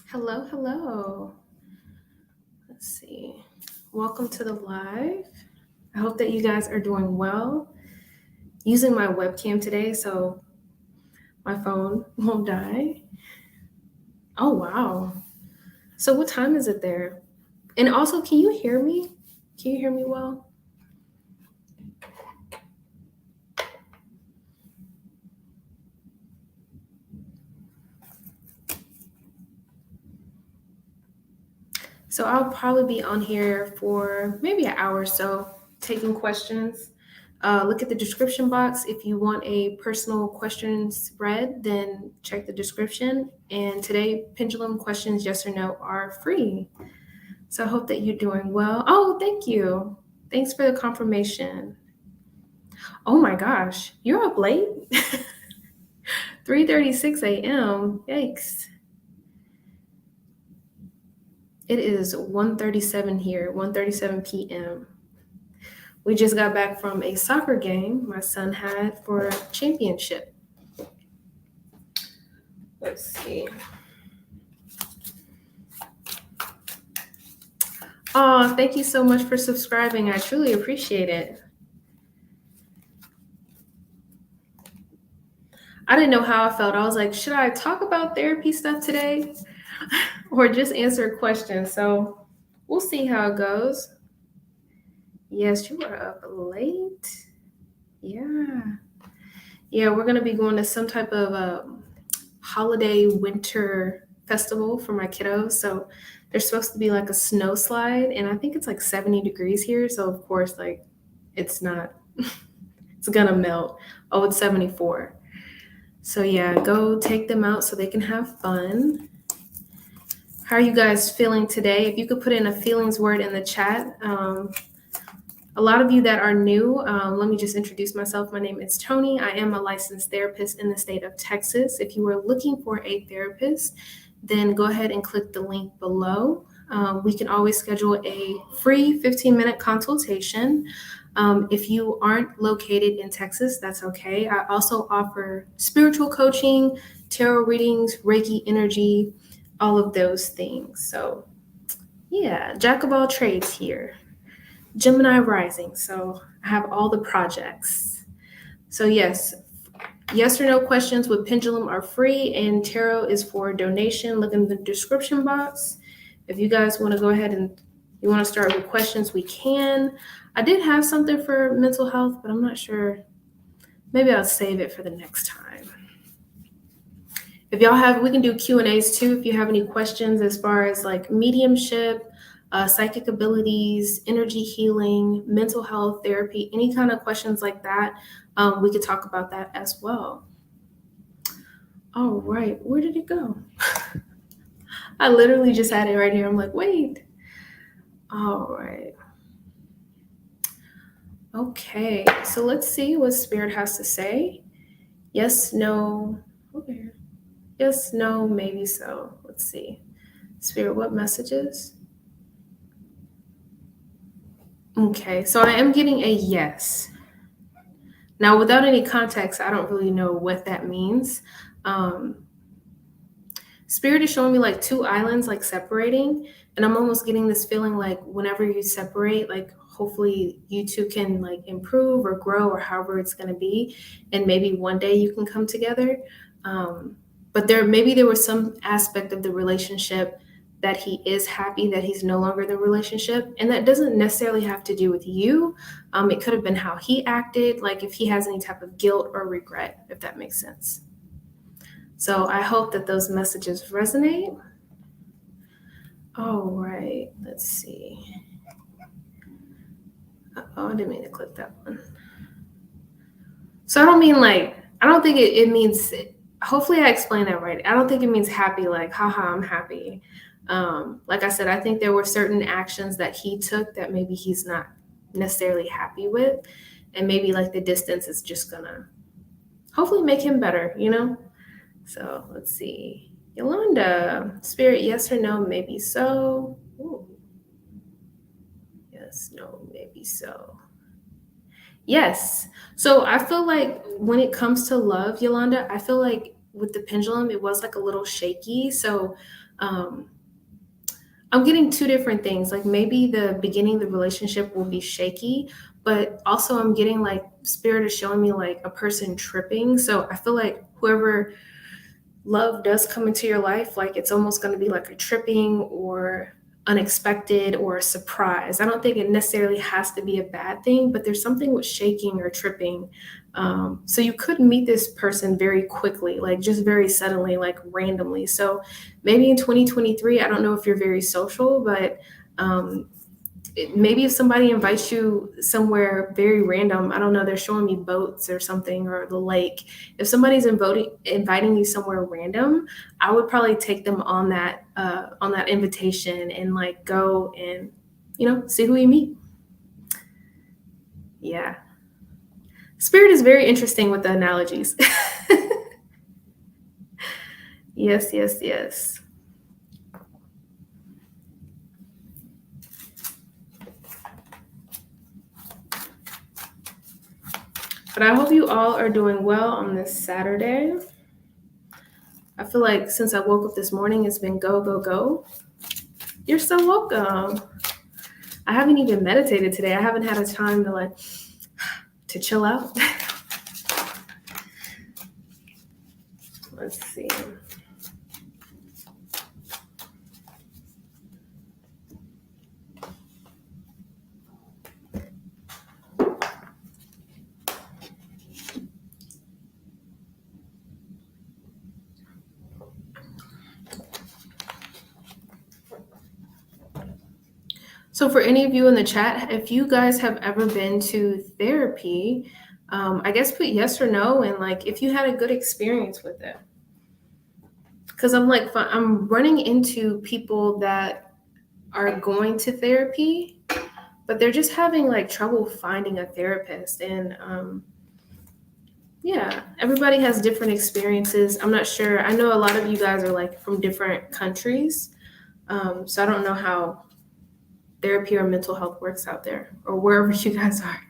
Hello, hello. Let's see. Welcome to the live. I hope that you guys are doing well. Using my webcam today, so my phone won't die. Oh, wow. So, what time is it there? And also, can you hear me? Can you hear me well? So, I'll probably be on here for maybe an hour or so taking questions. Look at the description box. If you want a personal question spread, then check the description. And today, pendulum questions, yes or no, are free. So I hope that you're doing well. Oh, thank you. Thanks for the confirmation. Oh my gosh, you're up late? 3:36 a.m. Yikes. It is 1:37 here, 1:37 p.m. We just got back from a soccer game my son had for a championship. Let's see. Oh, thank you so much for subscribing. I truly appreciate it. I didn't know how I felt. I was like, should I talk about therapy stuff today or just answer questions? So we'll see how it goes. Yes, you are up late. Yeah. Yeah, we're going to be going to some type of holiday winter festival for my kiddos. So there's supposed to be like a snow slide, and I think it's like 70 degrees here. So, of course, like it's not, it's going to melt. Oh, it's 74. So, yeah, go take them out so they can have fun. How are you guys feeling today? If you could put in a feelings word in the chat. A lot of you that are new, let me just introduce myself. My name is Tony. I am a licensed therapist in the state of Texas. If you are looking for a therapist, then go ahead and click the link below. We can always schedule a free 15-minute consultation. If you aren't located in Texas, that's okay. I also offer spiritual coaching, tarot readings, Reiki energy, all of those things. So, yeah, jack of all trades here. Gemini rising, so I have all the projects. So yes or no questions with pendulum are free, and tarot is for donation. Look in the description box. If you guys want to go ahead and you want to start with questions, we can. I did have something for mental health, but I'm not sure. Maybe I'll save it for the next time. If y'all have, we can do Q&As too if you have any questions as far as like mediumship, psychic abilities, energy healing, mental health therapy, any kind of questions like that. We could talk about that as well. All right, where did it go? I literally just had it right here. I'm like, wait. All right. Okay, so let's see what Spirit has to say. Yes, no. Okay. Yes, no, maybe so. Let's see. Spirit, what messages? Okay, so I am getting a yes. Now, without any context, I don't really know what that means. Spirit is showing me like two islands like separating, and I'm almost getting this feeling like whenever you separate, like hopefully you two can like improve or grow or however it's going to be, and maybe one day you can come together. But there was some aspect of the relationship that he is happy that he's no longer in the relationship, and that doesn't necessarily have to do with you. It could have been how he acted, like if he has any type of guilt or regret, if that makes sense. So I hope that those messages resonate. All right, let's see. Oh, I didn't mean to click that one. So I don't think it means, hopefully I explained that right. I don't think it means happy, like, haha, I'm happy. Like I said, I think there were certain actions that he took that maybe he's not necessarily happy with. And maybe like the distance is just gonna hopefully make him better, you know? So let's see. Yolanda, Spirit, yes or no, maybe so. Ooh. Yes, no, maybe so. Yes. So I feel like when it comes to love, Yolanda, I feel like with the pendulum, it was like a little shaky. So Um, I'm getting two different things. Like maybe the beginning, the relationship will be shaky, but also I'm getting like spirit is showing me like a person tripping. So I feel like whoever love does come into your life, like it's almost going to be like a tripping or unexpected or a surprise. I don't think it necessarily has to be a bad thing, but there's something with shaking or tripping. So you could meet this person very quickly, like just very suddenly, like randomly. So maybe in 2023, I don't know if you're very social, but um, maybe if somebody invites you somewhere very random, I don't know, they're showing me boats or something or the lake. If somebody's inviting you somewhere random, I would probably take them on that invitation and like go and see who you meet. Yeah, spirit is very interesting with the analogies. Yes, yes, yes. But I hope you all are doing well on this Saturday. I feel like since I woke up this morning, it's been go, go, go. You're so welcome. I haven't even meditated today. I haven't had a time to to chill out. Let's see. So for any of you in the chat, if you guys have ever been to therapy, I guess put yes or no, and like if you had a good experience with it. Because I'm running into people that are going to therapy, but they're just having like trouble finding a therapist. And yeah, everybody has different experiences. I'm not sure. I know a lot of you guys are like from different countries. So I don't know how therapy or mental health works out there or wherever you guys are.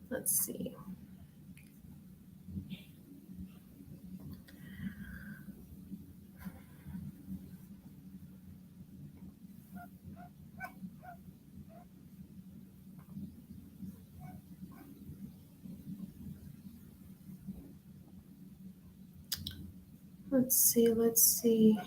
Let's see. Let's see. Let's see.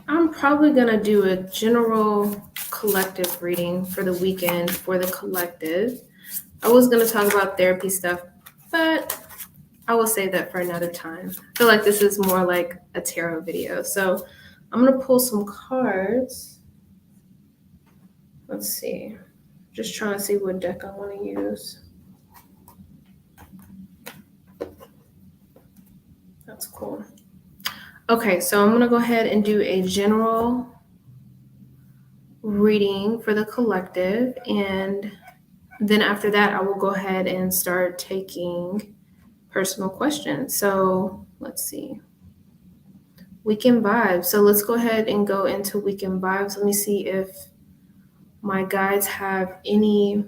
I'm probably going to do a general collective reading for the weekend for the collective. I was going to talk about therapy stuff, but I will save that for another time. I feel like this is more like a tarot video. So I'm going to pull some cards. Let's see. Just trying to see what deck I want to use. That's cool. Okay, so I'm going to go ahead and do a general reading for the collective, and then after that I will go ahead and start taking personal questions. So let's see. Weekend vibes. So let's go ahead and go into weekend vibes. Let me see if my guides have any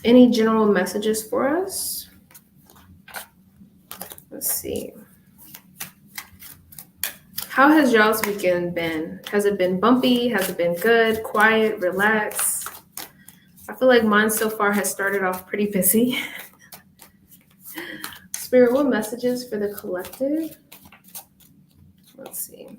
general messages for us. Let's see. How has y'all's weekend been? Has it been bumpy? Has it been good, quiet, relaxed? I feel like mine so far has started off pretty busy. Spirit, what messages for the collective? Let's see.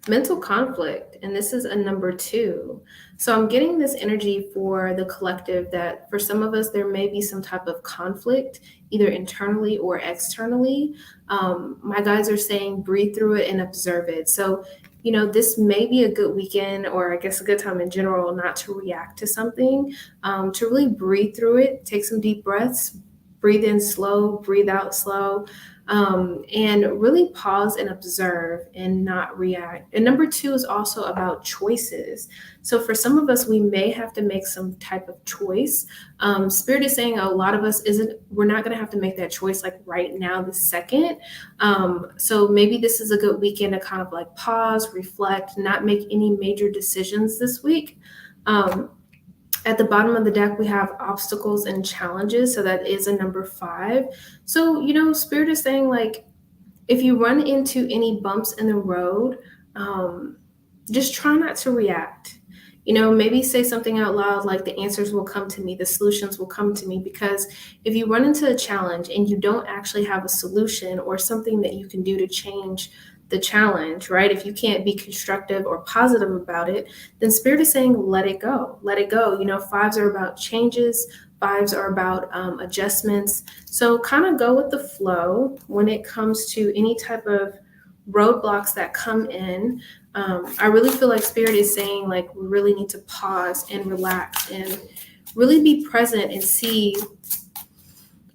Mental conflict, and this is a number 2. So I'm getting this energy for the collective that for some of us there may be some type of conflict either internally or externally. My guides are saying breathe through it and observe it. So this may be a good weekend, or I guess a good time in general, not to react to something, to really breathe through it, take some deep breaths, breathe in slow, breathe out slow. and really pause and observe and not react. And number two is also about choices. So for some of us, we may have to make some type of choice. Spirit is saying a lot of us we're not going to have to make that choice like right now, the second. So maybe this is a good weekend to kind of like pause, reflect, not make any major decisions this week. At the bottom of the deck, we have obstacles and challenges. So that is a number 5. So, Spirit is saying like, if you run into any bumps in the road, just try not to react. Maybe say something out loud like the answers will come to me, the solutions will come to me. Because if you run into a challenge and you don't actually have a solution or something that you can do to change the challenge, right? If you can't be constructive or positive about it, then Spirit is saying, let it go. Let it go. 5s are about changes. 5s are about adjustments. So kind of go with the flow when it comes to any type of roadblocks that come in. I really feel like Spirit is saying like we really need to pause and relax and really be present and see,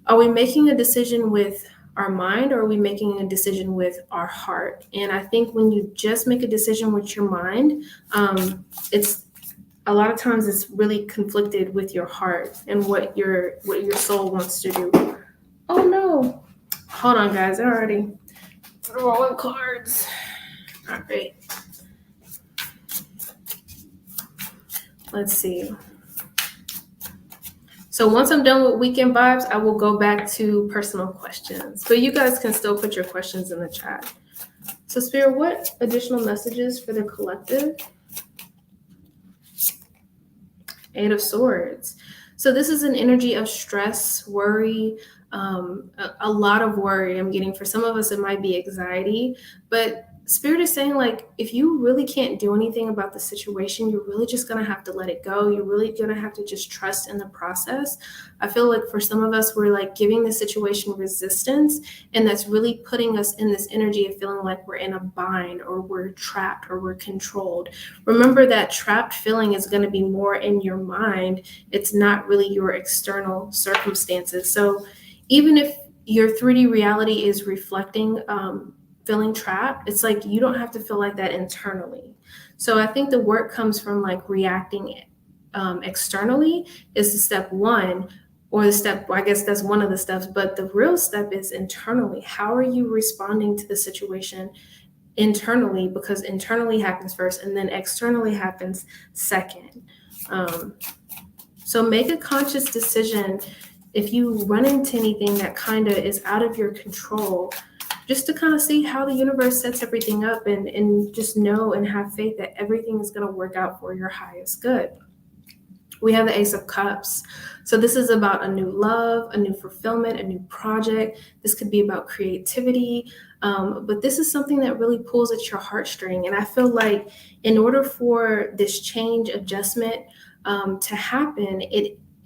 are we making a decision with our mind or are we making a decision with our heart? And I think when you just make a decision with your mind, it's a lot of times it's really conflicted with your heart and what your soul wants to do. Oh no. Hold on, guys. I already drawing cards. All right. Let's see. So once I'm done with weekend vibes, I will go back to personal questions. But you guys can still put your questions in the chat. So Spirit, what additional messages for the collective? 8 of Swords. So this is an energy of stress, worry, a lot of worry I'm getting. For some of us, it might be anxiety, but Spirit is saying like, if you really can't do anything about the situation, you're really just going to have to let it go. You're really going to have to just trust in the process. I feel like for some of us, we're like giving the situation resistance, and that's really putting us in this energy of feeling like we're in a bind or we're trapped or we're controlled. Remember that trapped feeling is going to be more in your mind. It's not really your external circumstances. So even if your 3D reality is reflecting feeling trapped, it's like you don't have to feel like that internally. So I think the work comes from like reacting externally is the step 1, or the step, I guess that's one of the steps, but the real step is internally. How are you responding to the situation internally? Because internally happens first and then externally happens second. So make a conscious decision if you run into anything that kind of is out of your control, just to kind of see how the universe sets everything up, and just know and have faith that everything is going to work out for your highest good. We have the Ace of Cups. So this is about a new love, a new fulfillment, a new project. This could be about creativity, but this is something that really pulls at your heartstring. And I feel like in order for this change, adjustment to happen,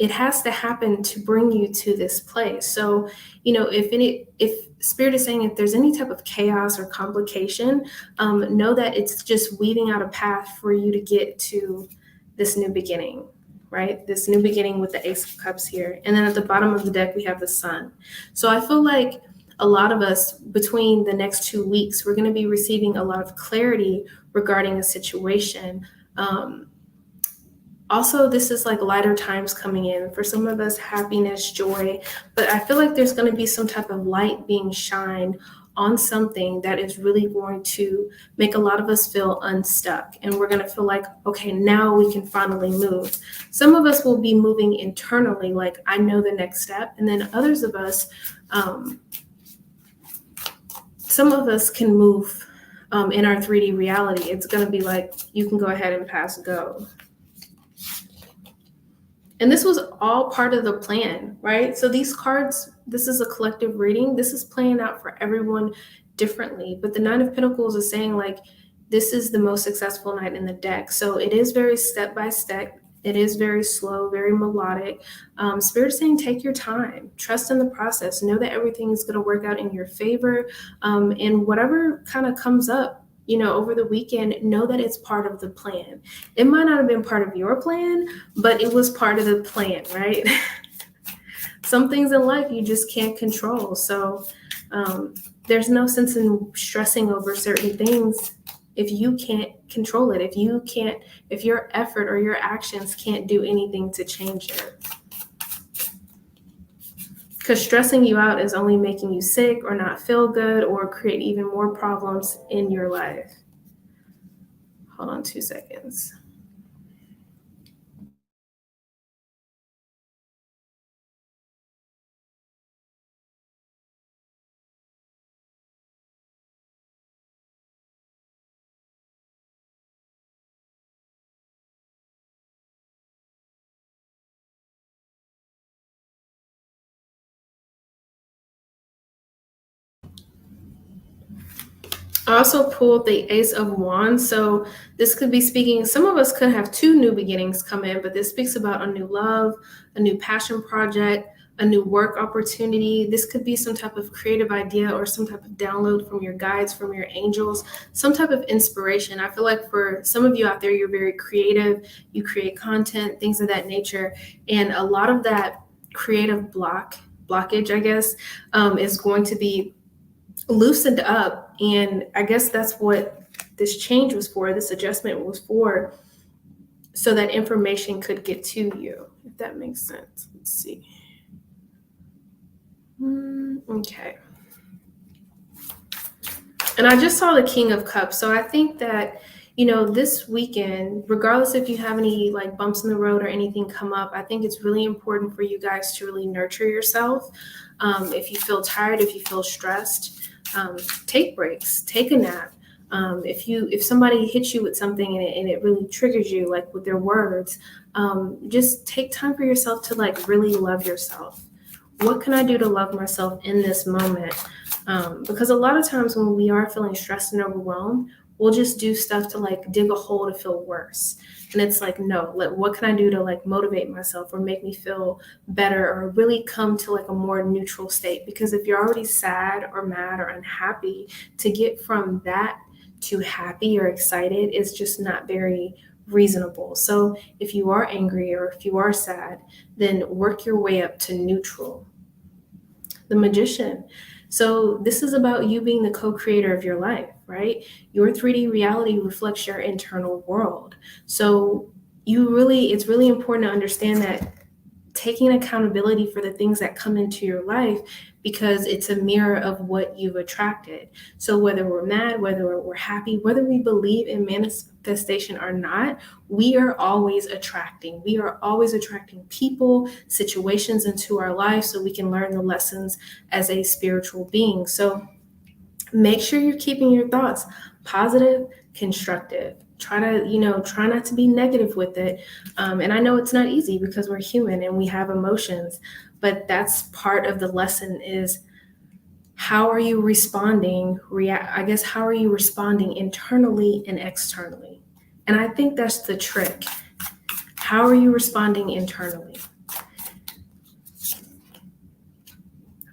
it has to happen to bring you to this place. So, if Spirit is saying if there's any type of chaos or complication, know that it's just weaving out a path for you to get to this new beginning, right? This new beginning with the Ace of Cups here. And then at the bottom of the deck, we have the Sun. So I feel like a lot of us between the next 2 weeks, we're going to be receiving a lot of clarity regarding a situation. Also, this is like lighter times coming in. For some of us, happiness, joy, but I feel like there's going to be some type of light being shined on something that is really going to make a lot of us feel unstuck. And we're going to feel like, okay, now we can finally move. Some of us will be moving internally, like I know the next step. And then others of us, some of us can move in our 3D reality. It's going to be like, you can go ahead and pass go. And this was all part of the plan, right? So these cards, this is a collective reading. This is playing out for everyone differently. But the 9 of Pentacles is saying like, this is the most successful night in the deck. So it is very step by step. It is very slow, very melodic. Spirit is saying, take your time, trust in the process, know that everything is going to work out in your favor. And whatever kind of comes up, over the weekend, know that it's part of the plan. It might not have been part of your plan, but it was part of the plan, right? Some things in life you just can't control. So There's no sense in stressing over certain things if you can't control it, if your effort or your actions can't do anything to change it. Because stressing you out is only making you sick or not feel good or create even more problems in your life. Hold on 2 seconds. I also pulled the Ace of Wands. So this could be speaking, some of us could have two new beginnings come in, but this speaks about a new love, a new passion project, a new work opportunity. This could be some type of creative idea or some type of download from your guides, from your angels, some type of inspiration. I feel like for some of you out there, you're very creative, you create content, things of that nature. And a lot of that creative blockage, I guess, is going to be loosened up. And I guess that's what this change was for, this adjustment was for, so that information could get to you, if that makes sense. Let's see. Okay. And I just saw the King of Cups. So I think that, this weekend, regardless if you have any like bumps in the road or anything come up, I think it's really important for you guys to really nurture yourself. If you feel tired, if you feel stressed, take breaks, take a nap. If somebody hits you with something and it really triggers you, like with their words, just take time for yourself to like really love yourself. What can I do to love myself in this moment? Because a lot of times when we are feeling stressed and overwhelmed, we'll just do stuff to like dig a hole to feel worse. And it's like, no, what can I do to like motivate myself or make me feel better or really come to like a more neutral state? Because if you're already sad or mad or unhappy, to get from that to happy or excited is just not very reasonable. So if you are angry or if you are sad, then work your way up to neutral. The Magician. So this is about you being the co-creator of your life, right? Your 3D reality reflects your internal world. So it's really important to understand that taking accountability for the things that come into your life, because it's a mirror of what you've attracted. So whether we're mad, whether we're happy, whether we believe in manifestation or not, we are always attracting. We are always attracting people, situations into our life so we can learn the lessons as a spiritual being. So make sure you're keeping your thoughts positive, constructive. Try not to be negative with it. And I know it's not easy because we're human and we have emotions, but that's part of the lesson is how are you responding? How are you responding internally and externally? And I think that's the trick. How are you responding internally?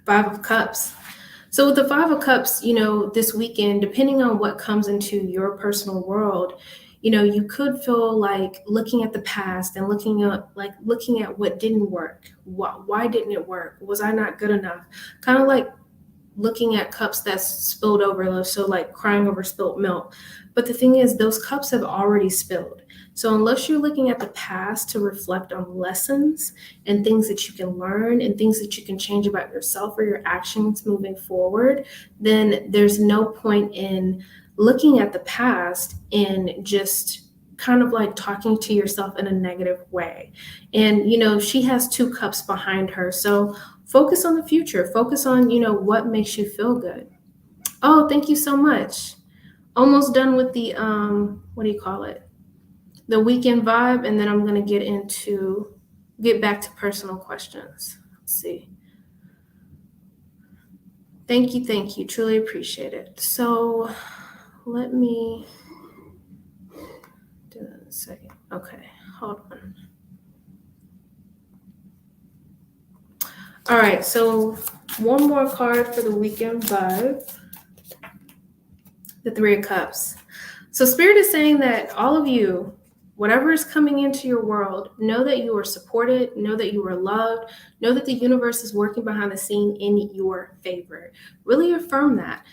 5 of Cups. So with the 5 of Cups, this weekend, depending on what comes into your personal world, you could feel like looking at the past and looking at what didn't work. Why didn't it work? Was I not good enough? Kind of like looking at cups that's spilled over, so like crying over spilt milk. But the thing is, those cups have already spilled. So unless you're looking at the past to reflect on lessons and things that you can learn and things that you can change about yourself or your actions moving forward, then there's no point in looking at the past and just kind of like talking to yourself in a negative way. And, she has 2 cups behind her. So focus on the future. Focus on, what makes you feel good. Oh, thank you so much. Almost done with the, what do you call it? The weekend vibe. And then I'm going to get back to personal questions. Let's see. Thank you. Truly appreciate it. So let me do that in a second. Okay, hold on. All right, so one more card for the weekend vibe. The 3 of Cups. So Spirit is saying that all of you, whatever is coming into your world, know that you are supported, know that you are loved, know that the universe is working behind the scene in your favor. Really affirm that,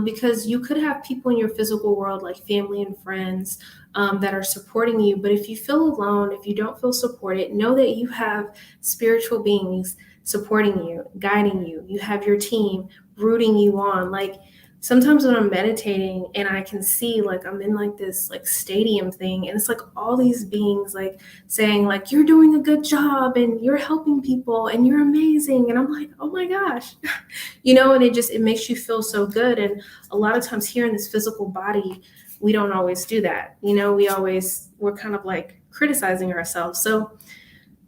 because you could have people in your physical world, like family and friends, that are supporting you. But if you feel alone, if you don't feel supported, know that you have spiritual beings supporting you, guiding you. You have your team rooting you on. Like, sometimes when I'm meditating and I can see, like, I'm in like this like stadium thing, and it's like all these beings like saying like, you're doing a good job and you're helping people and you're amazing. And I'm like, oh my gosh, and it makes you feel so good. And a lot of times here in this physical body, we don't always do that. We're kind of like criticizing ourselves. So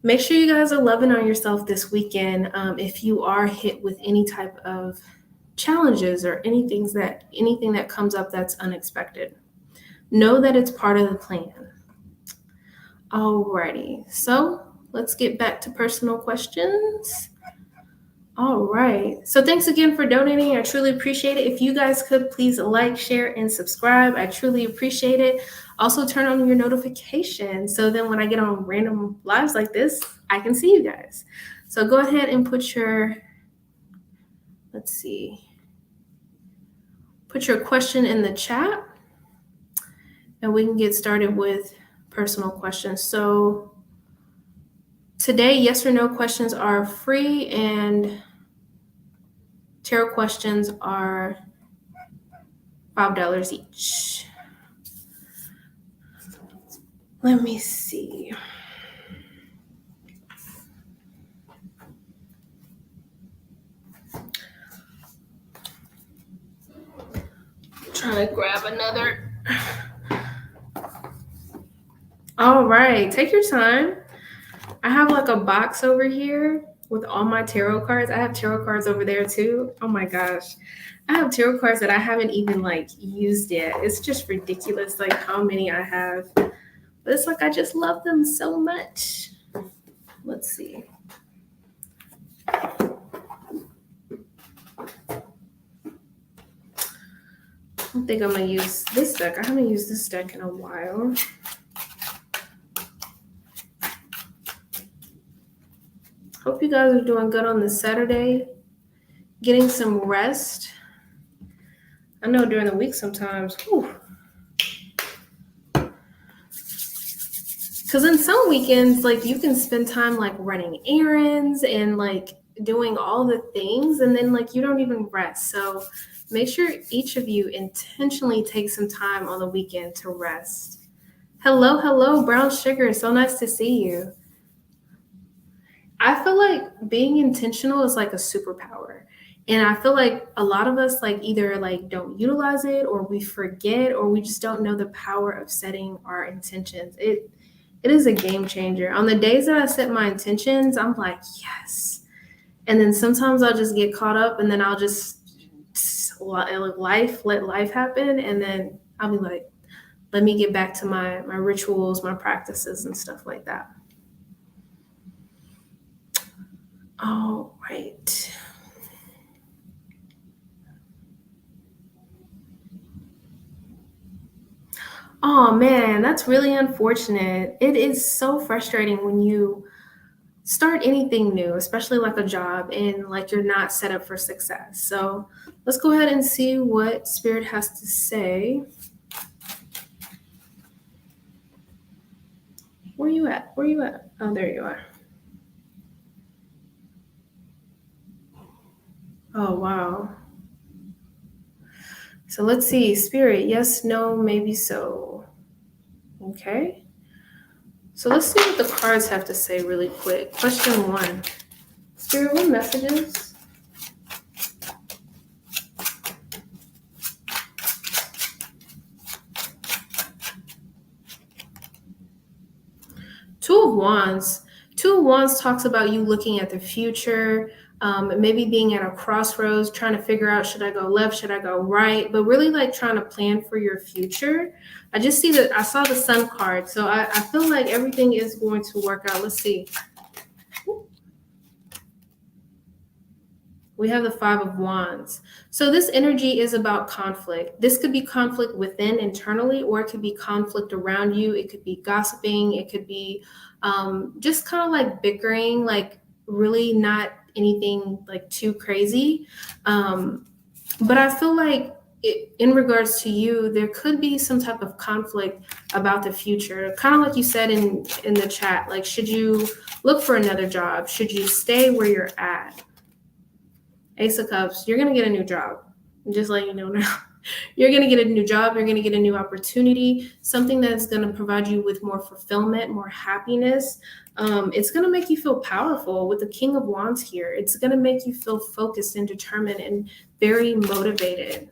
make sure you guys are loving on yourself this weekend. If you are hit with any type of challenges or anything that comes up that's unexpected, know that it's part of the plan. Alrighty, so let's get back to personal questions. All right, so thanks again for donating. I truly appreciate it. If you guys could please like, share, and subscribe, I truly appreciate it. Also turn on your notifications so then when I get on random lives like this, I can see you guys. So go ahead and put your question in the chat and we can get started with personal questions. So today, yes or no questions are free and tarot questions are $5 each. Let me see. Trying to grab another. All right, take your time. I have like a box over here with all my tarot cards. I have tarot cards over there too. Oh my gosh. I have tarot cards that I haven't even like used yet. It's just ridiculous like how many I have. But it's like I just love them so much. Let's see. I think I'm gonna use this deck. I haven't used this deck in a while. Hope you guys are doing good on this Saturday, getting some rest. I know during the week sometimes, because in some weekends, like you can spend time like running errands and like doing all the things, and then like you don't even rest. So make sure each of you intentionally take some time on the weekend to rest. Hello, Brown Sugar. So nice to see you. I feel like being intentional is like a superpower. And I feel like a lot of us like either like don't utilize it or we forget or we just don't know the power of setting our intentions. It is a game changer. On the days that I set my intentions, I'm like, yes. And then sometimes I'll just get caught up and then I'll just let life happen. And then I'll be like, let me get back to my rituals, my practices and stuff like that. All right. Oh man, that's really unfortunate. It is so frustrating when you start anything new, especially like a job, and like you're not set up for success. So let's go ahead and see what Spirit has to say. Where you at? Oh, there you are. Oh, wow. So let's see, Spirit, yes, no, maybe so. Okay. So let's see what the cards have to say really quick. Question 1. Spirit, what messages? Two of Wands. Two of Wands talks about you looking at the future, maybe being at a crossroads, trying to figure out, should I go left, should I go right, but really like trying to plan for your future. I saw the Sun card, so I feel like everything is going to work out. Let's see. We have the Five of Wands. So this energy is about conflict. This could be conflict within internally, or it could be conflict around you. It could be gossiping. It could be just kind of like bickering, like really not anything like too crazy. But I feel like in regards to you, there could be some type of conflict about the future. Kind of like you said in the chat, like, should you look for another job? Should you stay where you're at? Ace of Cups, you're going to get a new job. I'm just letting you know now. You're going to get a new job. You're going to get a new opportunity, something that's going to provide you with more fulfillment, more happiness. It's going to make you feel powerful with the King of Wands here. It's going to make you feel focused and determined and very motivated.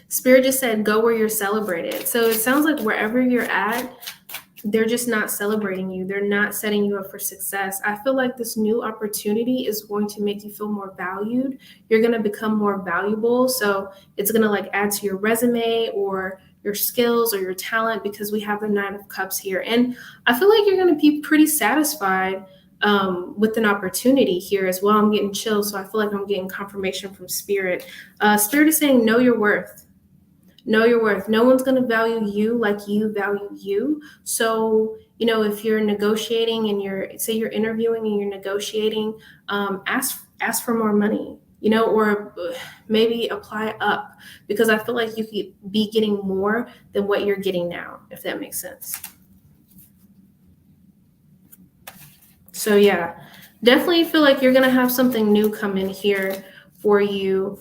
Spirit just said, go where you're celebrated. So it sounds like wherever you're at, they're just not celebrating you. They're not setting you up for success. I feel like this new opportunity is going to make you feel more valued. You're going to become more valuable. So it's going to like add to your resume or your skills or your talent, because we have the Nine of Cups here. And I feel like you're going to be pretty satisfied with an opportunity here as well. I'm getting chills. So I feel like I'm getting confirmation from Spirit. Spirit is saying, know your worth. Know your worth. No one's going to value you like you value you. So, you know, if you're negotiating and say you're interviewing and you're negotiating, ask for more money, you know, or maybe apply up, because I feel like you could be getting more than what you're getting now, if that makes sense. So yeah, definitely feel like you're going to have something new come in here for you.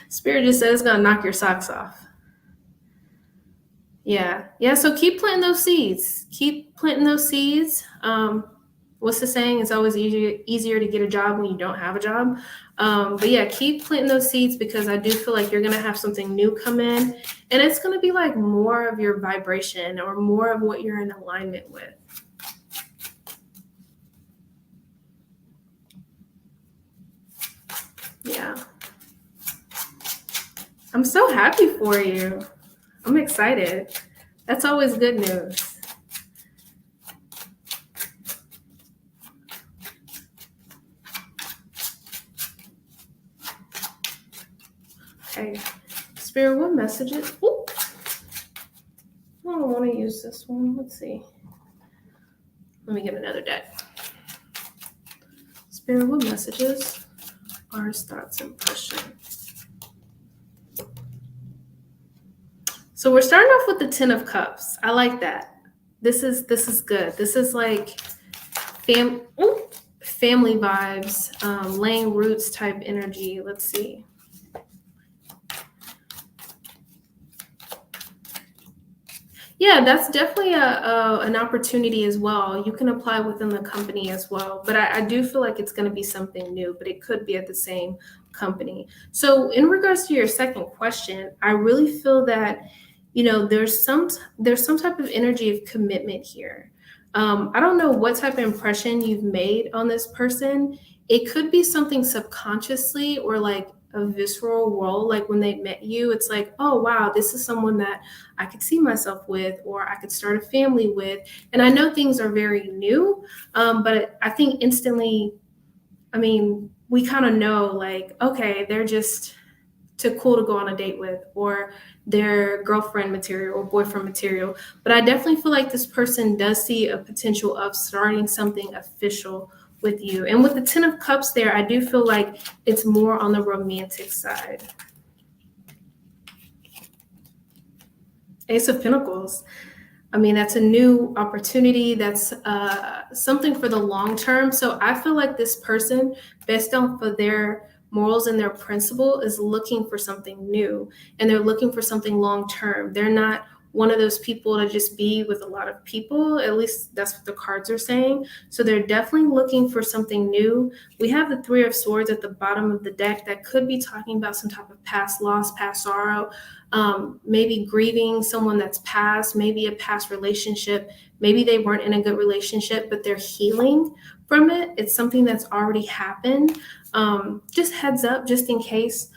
Spirit just says it's going to knock your socks off. Yeah. So keep planting those seeds. Keep planting those seeds. What's the saying? It's always easier to get a job when you don't have a job. But yeah, keep planting those seeds, because I do feel like you're going to have something new come in, and it's going to be like more of your vibration or more of what you're in alignment with. Yeah. I'm so happy for you. I'm excited. That's always good news. Okay. Spirit, what messages? Ooh. I don't want to use this one. Let's see. Let me get another deck. Spirit, what messages are his thoughts and questions? So we're starting off with the Ten of Cups. I like that. This is good. This is like family vibes, laying roots type energy. Let's see. Yeah, that's definitely an opportunity as well. You can apply within the company as well. But I do feel like it's going to be something new, but it could be at the same company. So in regards to your second question, I really feel that, you know, there's some type of energy of commitment here. I don't know what type of impression you've made on this person. It could be something subconsciously or like a visceral role. Like when they met you, it's like, oh, wow, this is someone that I could see myself with, or I could start a family with. And I know things are very new, but I think instantly, I mean, we kind of know like, okay, they're just too cool to go on a date with, or their girlfriend material or boyfriend material. But I definitely feel like this person does see a potential of starting something official with you. And with the Ten of Cups there, I do feel like it's more on the romantic side. Ace of Pentacles. I mean, that's a new opportunity. That's something for the long term. So I feel like this person, based off of their morals and their principle, is looking for something new, and they're looking for something long term. They're not one of those people to just be with a lot of people. At least that's what the cards are saying. So they're definitely looking for something new. We have the Three of Swords at the bottom of the deck. That could be talking about some type of past loss, past sorrow, maybe grieving someone that's passed, maybe a past relationship. Maybe they weren't in a good relationship, but they're healing from it. It's something that's already happened. Just heads up, just in case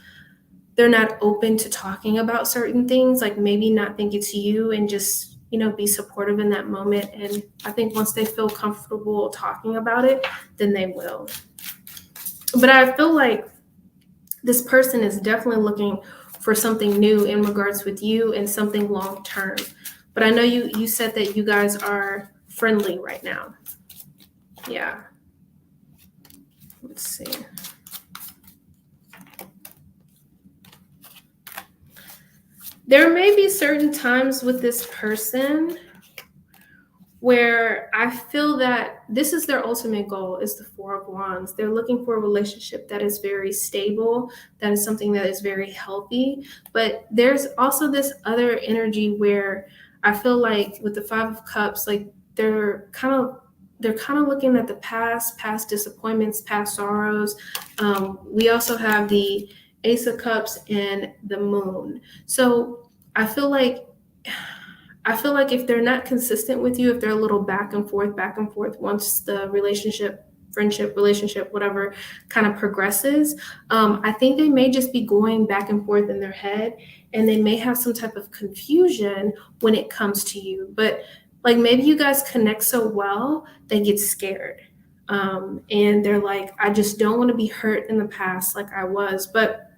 they're not open to talking about certain things, like maybe not think it's you and just, be supportive in that moment. And I think once they feel comfortable talking about it, then they will. But I feel like this person is definitely looking for something new in regards with you and something long term. But I know you said that you guys are friendly right now. Yeah. Let's see. There may be certain times with this person where I feel that this is their ultimate goal, is the Four of Wands. They're looking for a relationship that is very stable, that is something that is very healthy. But there's also this other energy where I feel like with the Five of Cups, like they're kind of looking at the past disappointments, past sorrows. We also have the Ace of Cups and the Moon. So I feel like if they're not consistent with you, if they're a little back and forth, once the friendship, whatever kind of progresses, I think they may just be going back and forth in their head, and they may have some type of confusion when it comes to you. But like maybe you guys connect so well, they get scared. And they're like, I just don't want to be hurt in the past like I was. But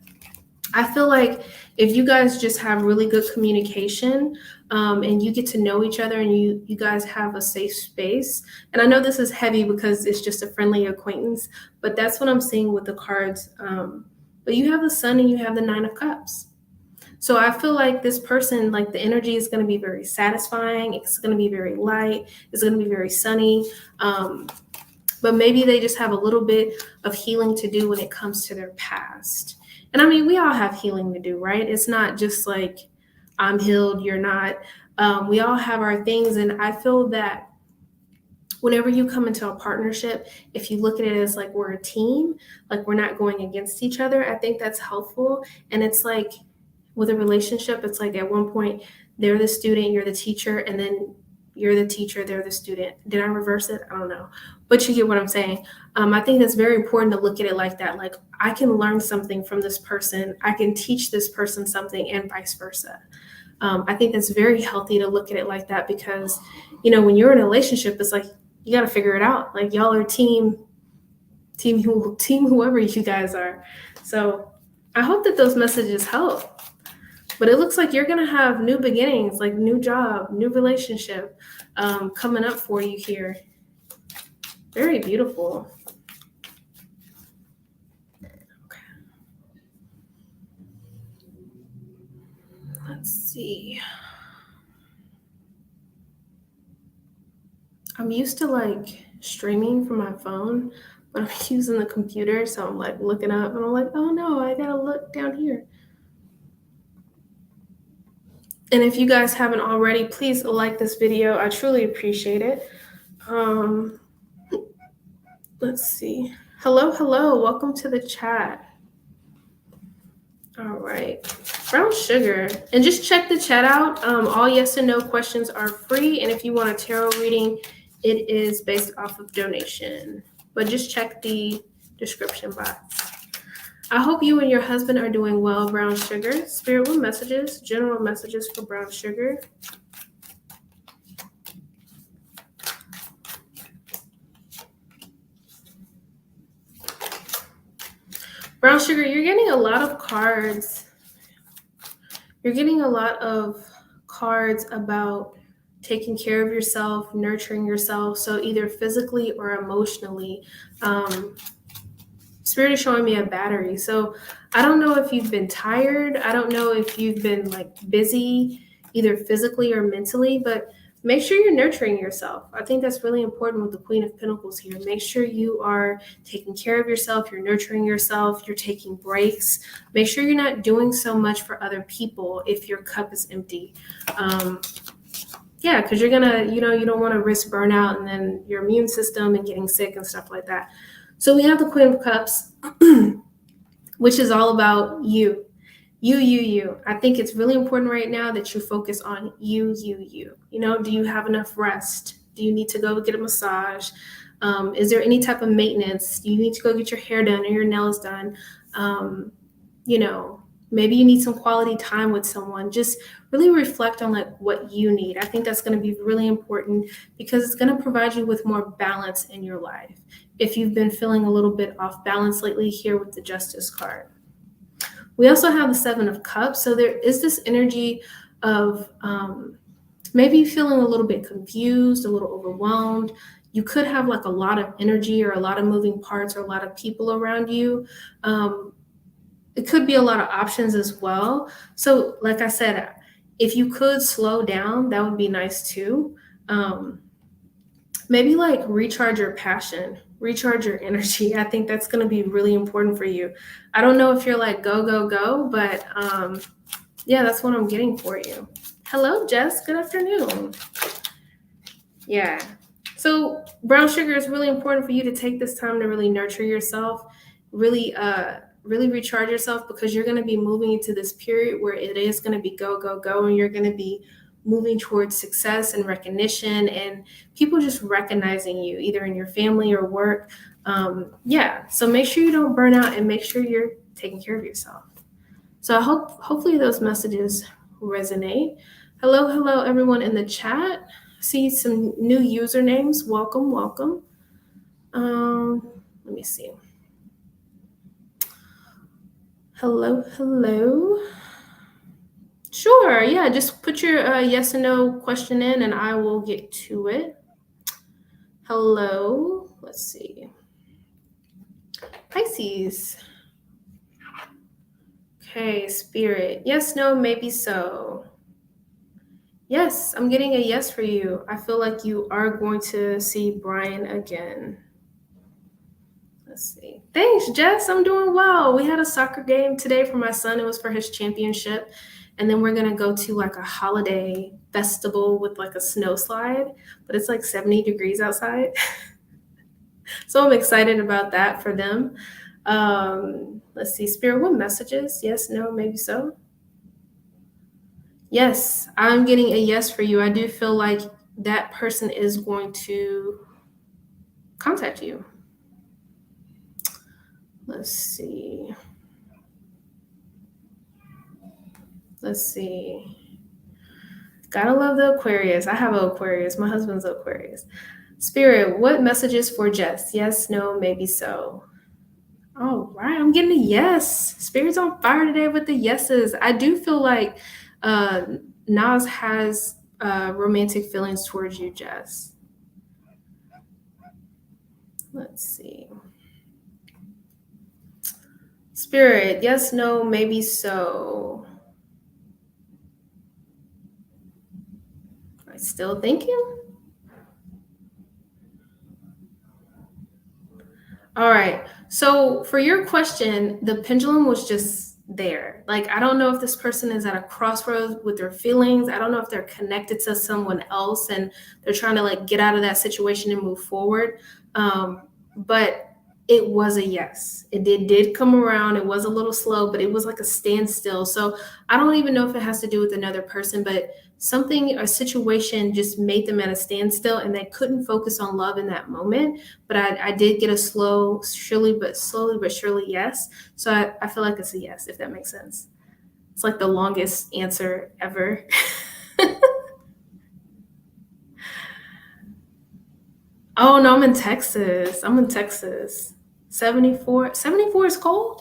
I feel like if you guys just have really good communication, and you get to know each other, and you guys have a safe space. And I know this is heavy because it's just a friendly acquaintance, but that's what I'm seeing with the cards. But you have the Sun and you have the Nine of Cups. So I feel like this person, like the energy is going to be very satisfying. It's going to be very light. It's going to be very sunny. But maybe they just have a little bit of healing to do when it comes to their past. And I mean, we all have healing to do, right? It's not just like I'm healed, you're not. We all have our things. And I feel that whenever you come into a partnership, if you look at it as like we're a team, like we're not going against each other, I think that's helpful. And it's like with a relationship, it's like at one point, they're the student, you're the teacher, and then you're the teacher, they're the student. Did I reverse it? I don't know. But you get what I'm saying. I think that's very important to look at it like that. Like I can learn something from this person. I can teach this person something, and vice versa. I think that's very healthy to look at it like that, because, when you're in a relationship, it's like you got to figure it out. Like y'all are team whoever you guys are. So I hope that those messages help. But it looks like you're going to have new beginnings, like new job, new relationship coming up for you here. Very beautiful. Okay. Let's see. I'm used to like streaming from my phone, but I'm using the computer. So I'm like looking up and I'm like, oh no, I got to look down here. And if you guys haven't already, please like this video. I truly appreciate it. Let's see. Hello. Welcome to the chat. All right. Brown sugar. And just check the chat out. All yes and no questions are free. And if you want a tarot reading, it is based off of donation. But just check the description box. I hope you and your husband are doing well, brown sugar. Spirit, what messages? General messages for brown sugar. Brown sugar, you're getting a lot of cards. You're getting a lot of cards about taking care of yourself, nurturing yourself. So either physically or emotionally. Spirit is showing me a battery. So I don't know if you've been tired. I don't know if you've been like busy, either physically or mentally, but make sure you're nurturing yourself. I think that's really important with the Queen of Pentacles here. Make sure you are taking care of yourself. You're nurturing yourself. You're taking breaks. Make sure you're not doing so much for other people if your cup is empty. Yeah, because you're going to, you don't want to risk burnout and then your immune system and getting sick and stuff like that. So we have the Queen of Cups, which is all about you. You. I think it's really important right now that you focus on you. Do you have enough rest? Do you need to go get a massage? Is there any type of maintenance? Do you need to go get your hair done or your nails done? Maybe you need some quality time with someone. Just really reflect on like what you need. I think that's going to be really important because it's going to provide you with more balance in your life. If you've been feeling a little bit off balance lately, here with the Justice card. We also have the Seven of Cups. So there is this energy of maybe feeling a little bit confused, a little overwhelmed. You could have like a lot of energy or a lot of moving parts or a lot of people around you. It could be a lot of options as well. So, like I said, if you could slow down, that would be nice too. Um, Maybe like recharge your passion, recharge your energy. I think that's going to be really important for you. I don't know if you're like go, go, go, but yeah, that's what I'm getting for you. Hello, Jess. Good afternoon. Yeah. So brown sugar is really important for you to take this time to really nurture yourself, really recharge yourself because you're going to be moving into this period where it is going to be go, go, go, and you're going to be moving towards success and recognition and people just recognizing you either in your family or work. Yeah. So make sure you don't burn out and make sure you're taking care of yourself. So hopefully those messages resonate. Hello, everyone in the chat. See some new usernames. Welcome, welcome. Let me see. Hello. Sure, yeah, just put your yes and no question in and I will get to it. Hello, let's see. Pisces. Okay, Spirit. Yes, no, maybe so. Yes, I'm getting a yes for you. I feel like you are going to see Brian again. Let's see. Thanks, Jess. I'm doing well. We had a soccer game today for my son. It was for his championship. And then we're going to go to like a holiday festival with like a snow slide, but it's like 70 degrees outside. So I'm excited about that for them. Let's see. Spirit, what messages? Yes, no, maybe so. Yes, I'm getting a yes for you. I do feel like that person is going to contact you. Let's see. Gotta love the Aquarius. I have an Aquarius. My husband's an Aquarius. Spirit, what messages for Jess? Yes, no, maybe so. All right, I'm getting a yes. Spirit's on fire today with the yeses. I do feel like Nas has romantic feelings towards you, Jess. Let's see. Spirit, yes, no, maybe so. Am I still thinking? All right. So for your question, the pendulum was just there. Like, I don't know if this person is at a crossroads with their feelings. I don't know if they're connected to someone else and they're trying to like get out of that situation and move forward. But it was a yes. It did come around. It was a little slow, but it was like a standstill. So I don't even know if it has to do with another person, but something, a situation just made them at a standstill and they couldn't focus on love in that moment. But I did get a slowly but surely yes. So I feel like it's a yes, if that makes sense. It's like the longest answer ever. Oh no, I'm in Texas. 74 is cold.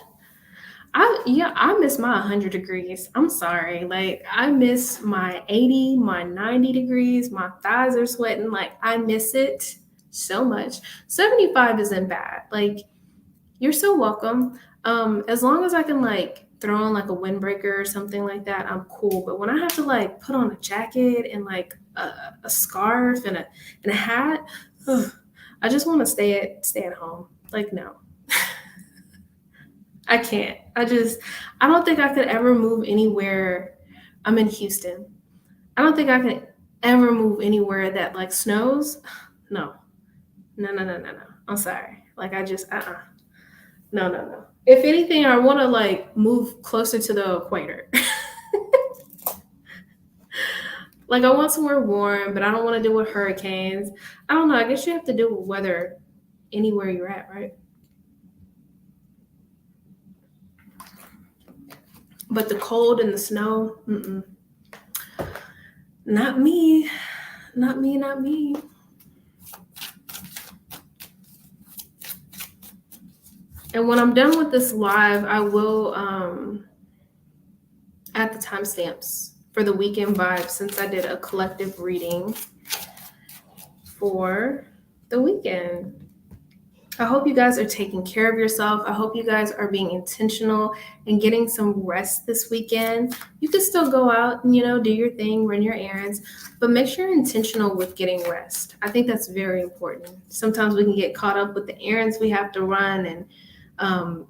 I miss my 100 degrees. I'm sorry. Like I miss my 80, my 90 degrees. My thighs are sweating. Like I miss it so much. 75 isn't bad. Like you're so welcome. As long as I can like throw on like a windbreaker or something like that, I'm cool. But when I have to like put on a jacket and like a scarf and a hat, ugh, I just want to stay at home. Like no. I can't. I don't think I could ever move anywhere. I'm in Houston. I don't think I could ever move anywhere that like snows. No. No. I'm sorry. Like I just, No. If anything, I want to like move closer to the equator. Like I want somewhere warm, but I don't want to deal with hurricanes. I don't know. I guess you have to deal with weather anywhere you're at, right? But the cold and the snow, not me. Not me, not me. And when I'm done with this live, I will add the timestamps for the weekend vibe, since I did a collective reading for the weekend. I hope you guys are taking care of yourself. I hope you guys are being intentional and getting some rest this weekend. You can still go out and, do your thing, run your errands, but make sure you're intentional with getting rest. I think that's very important. Sometimes we can get caught up with the errands we have to run, and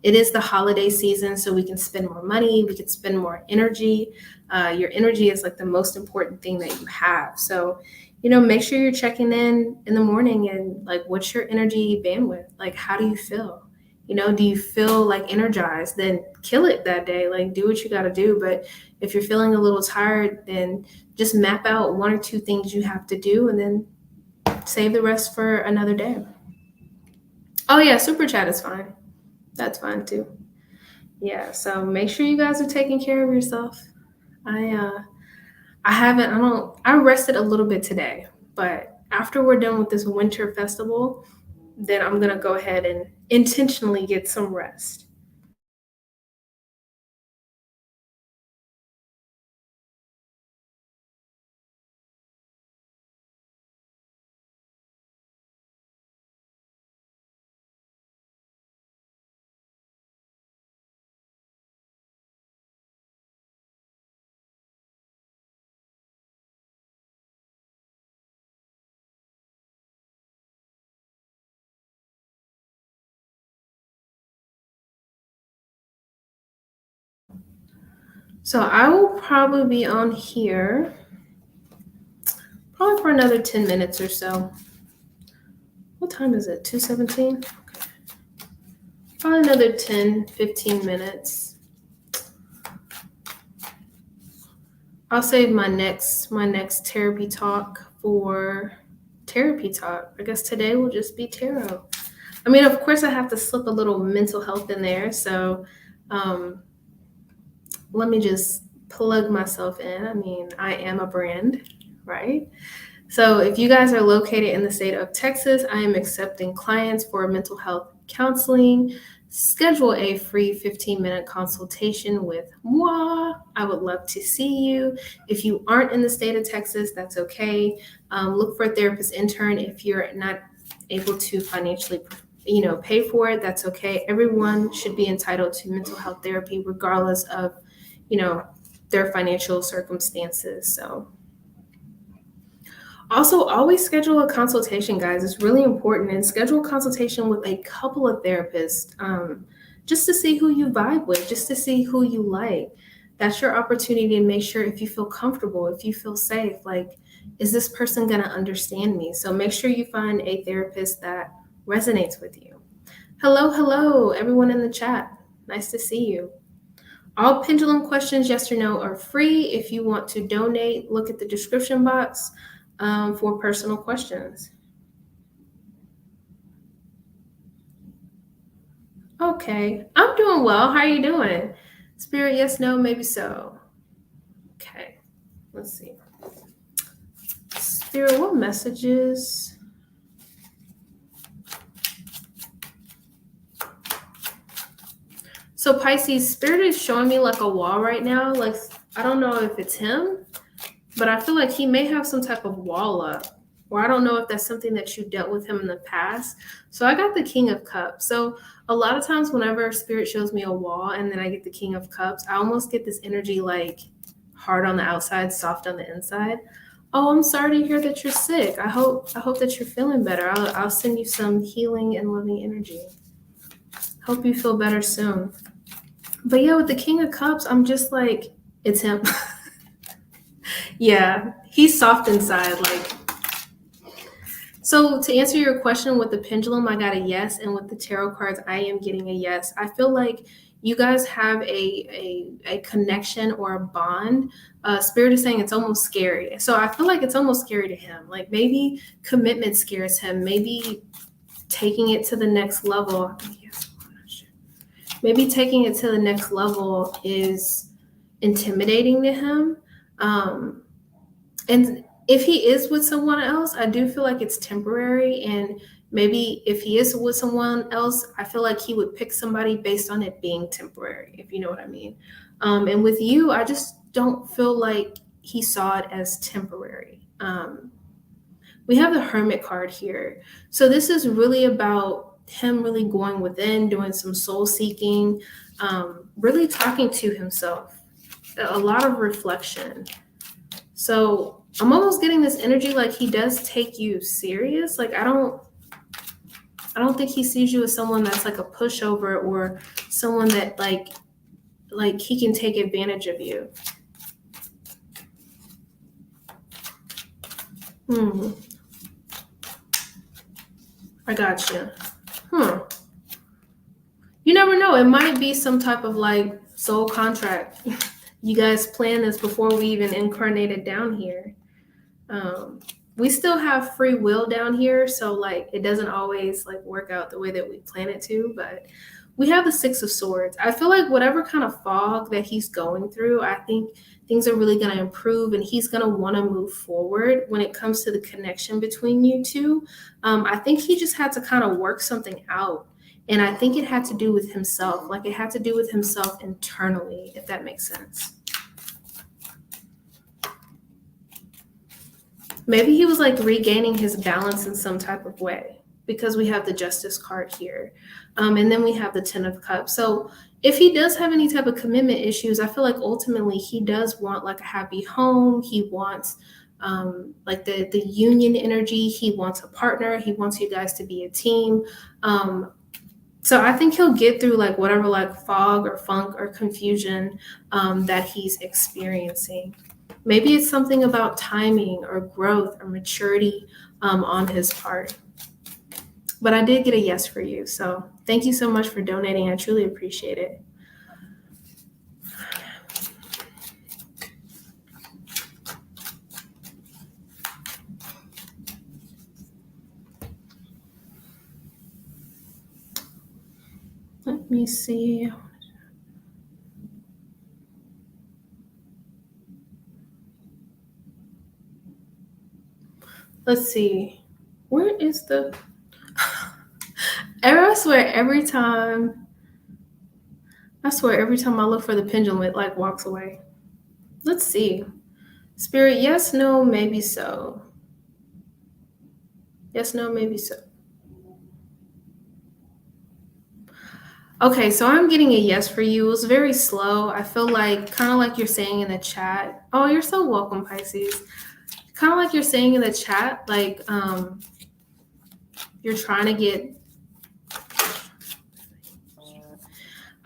it is the holiday season, so we can spend more money, we can spend more energy. Your energy is like the most important thing that you have. So make sure you're checking in the morning, and like, what's your energy bandwidth? Like, how do you feel? Do you feel like energized? Then kill it that day. Like, do what you got to do. But if you're feeling a little tired, then just map out one or two things you have to do, and then save the rest for another day. Oh yeah, super chat is fine. That's fine too. Yeah, so make sure you guys are taking care of yourself. I rested a little bit today, but after we're done with this winter festival, then I'm gonna go ahead and intentionally get some rest. So I will probably be on here probably for another 10 minutes or so. What time is it? 2:17? Okay. Probably another 10, 15 minutes. I'll save my next therapy talk for therapy talk. I guess today will just be tarot. I mean, of course, I have to slip a little mental health in there. So let me just plug myself in. I mean, I am a brand, right? So if you guys are located in the state of Texas, I am accepting clients for mental health counseling. Schedule a free 15-minute consultation with moi. I would love to see you. If you aren't in the state of Texas, that's okay. Look for a therapist intern. If you're not able to financially pay for it, that's okay. Everyone should be entitled to mental health therapy regardless of their financial circumstances. So also, always schedule a consultation, guys. It's really important. And schedule a consultation with a couple of therapists, just to see who you vibe with, just to see who you like. That's your opportunity to make sure if you feel comfortable, if you feel safe, like, is this person going to understand me? So make sure you find a therapist that resonates with you. Hello, everyone in the chat. Nice to see you. All pendulum questions, yes or no, are free. If you want to donate, look at the description box for personal questions. Okay, I'm doing well. How are you doing? Spirit, yes, no, maybe so. Okay, let's see. Spirit, what messages? So Pisces, Spirit is showing me like a wall right now. Like, I don't know if it's him, but I feel like he may have some type of wall up. Or I don't know if that's something that you dealt with him in the past. So I got the King of Cups. So a lot of times whenever Spirit shows me a wall and then I get the King of Cups, I almost get this energy like hard on the outside, soft on the inside. Oh, I'm sorry to hear that you're sick. I hope that you're feeling better. I'll send you some healing and loving energy. Hope you feel better soon. But yeah, with the King of Cups, I'm just like, it's him. Yeah, he's soft inside. Like, so to answer your question with the pendulum, I got a yes, and with the tarot cards, I am getting a yes. I feel like you guys have a connection or a bond. Spirit is saying it's almost scary. So I feel like it's almost scary to him. Like, maybe commitment scares him. Maybe taking it to the next level. Maybe taking it to the next level is intimidating to him. And if he is with someone else, I do feel like it's temporary. And maybe if he is with someone else, I feel like he would pick somebody based on it being temporary, if you know what I mean. And with you, I just don't feel like he saw it as temporary. We have the Hermit card here. So this is really about him really going within, doing some soul seeking, really talking to himself, a lot of reflection. So I'm almost getting this energy like he does take you serious. Like I don't think he sees you as someone that's like a pushover or someone that like he can take advantage of you. I got you. You never know. It might be some type of like soul contract. You guys planned this before we even incarnated down here. Um, we still have free will down here, so like it doesn't always like work out the way that we plan it to, but we have the Six of Swords. I feel like whatever kind of fog that he's going through, I think things are really going to improve and he's going to want to move forward when it comes to the connection between you two. I think he just had to kind of work something out. And I think it had to do with himself. Like it had to do with himself internally, if that makes sense. Maybe he was like regaining his balance in some type of way because we have the Justice card here. And then we have the Ten of Cups. So if he does have any type of commitment issues, I feel like ultimately he does want like a happy home. He wants like the union energy. He wants a partner. He wants you guys to be a team. So I think he'll get through like whatever like fog or funk or confusion that he's experiencing. Maybe it's something about timing or growth or maturity on his part. But I did get a yes for you. So thank you so much for donating. I truly appreciate it. Let me see. Let's see. Where is the... I swear every time I look for the pendulum, it like walks away. Let's see. Spirit, yes, no, maybe so. Yes, no, maybe so. Okay, so I'm getting a yes for you. It was very slow. I feel like kind of like you're saying in the chat. Oh, you're so welcome, Pisces. Kind of like you're saying in the chat, like you're trying to get...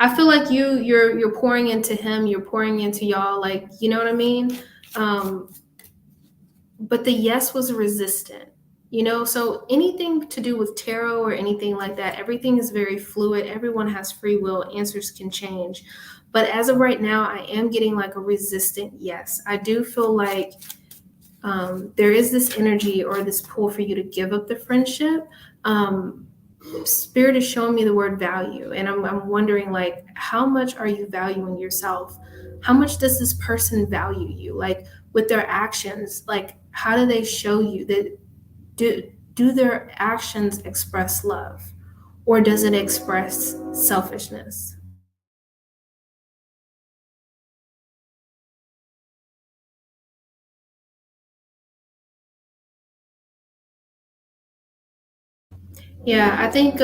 I feel like you're pouring into him, you're pouring into y'all, like, you know what I mean? But the yes was resistant, you know? So anything to do with tarot or anything like that, everything is very fluid. Everyone has free will. Answers can change. But as of right now, I am getting like a resistant yes. I do feel like there is this energy or this pull for you to give up the friendship. Spirit is showing me the word value, and I'm wondering like, how much are you valuing yourself? How much does this person value you? Like with their actions, like how do they show you that? Do their actions express love, or does it express selfishness? Yeah, I think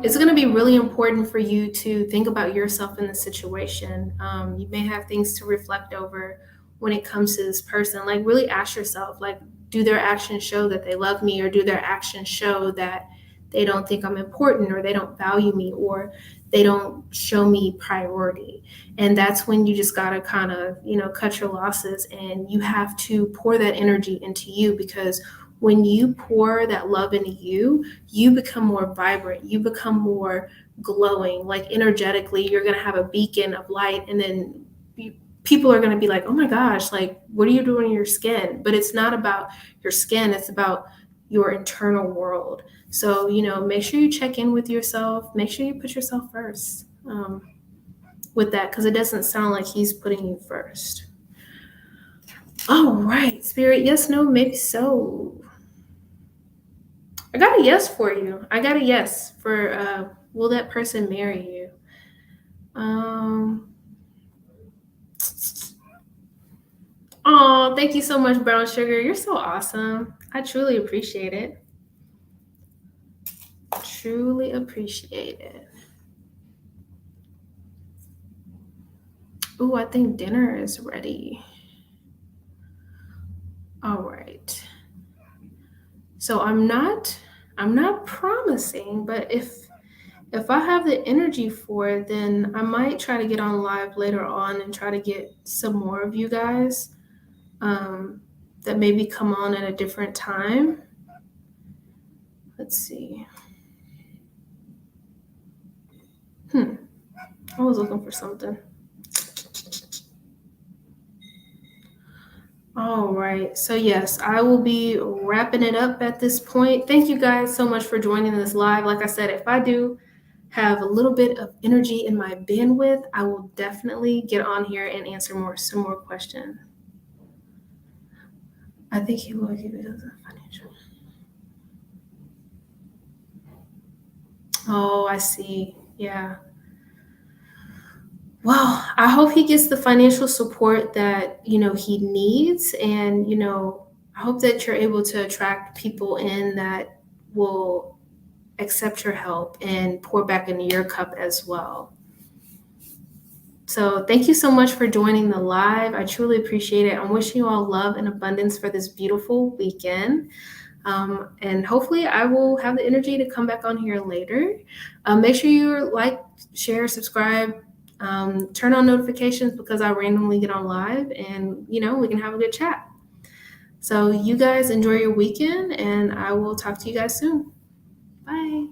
it's going to be really important for you to think about yourself in the situation. You may have things to reflect over when it comes to this person. Like, really ask yourself, like, do their actions show that they love me, or do their actions show that they don't think I'm important, or they don't value me, or they don't show me priority? And that's when you just got to kind of, cut your losses, and you have to pour that energy into you, because when you pour that love into you, you become more vibrant, you become more glowing. Like energetically, you're going to have a beacon of light, and then people are going to be like, oh my gosh, like, what are you doing in your skin? But it's not about your skin, it's about your internal world. So, make sure you check in with yourself, make sure you put yourself first. with that because it doesn't sound like he's putting you first. All right, Spirit. Yes, no, maybe so. I got a yes for you. I got a yes for will that person marry you? Um Oh, thank you so much, Brown Sugar. You're so awesome. I truly appreciate it. Truly appreciate it. Ooh, I think dinner is ready. All right. So I'm not promising, but if I have the energy for it, then I might try to get on live later on and try to get some more of you guys that maybe come on at a different time. Let's see. I was looking for something. All right. So, yes, I will be wrapping it up at this point. Thank you guys so much for joining this live. Like I said, if I do have a little bit of energy in my bandwidth, I will definitely get on here and answer some more questions. I think he will give it as a financial. Oh, I see. Yeah. Well, I hope he gets the financial support that, he needs. And, I hope that you're able to attract people in that will accept your help and pour back into your cup as well. So thank you so much for joining the live. I truly appreciate it. I'm wishing you all love and abundance for this beautiful weekend. And hopefully I will have the energy to come back on here later. Make sure you like, share, subscribe, turn on notifications because I randomly get on live and, we can have a good chat. So you guys enjoy your weekend and I will talk to you guys soon. Bye.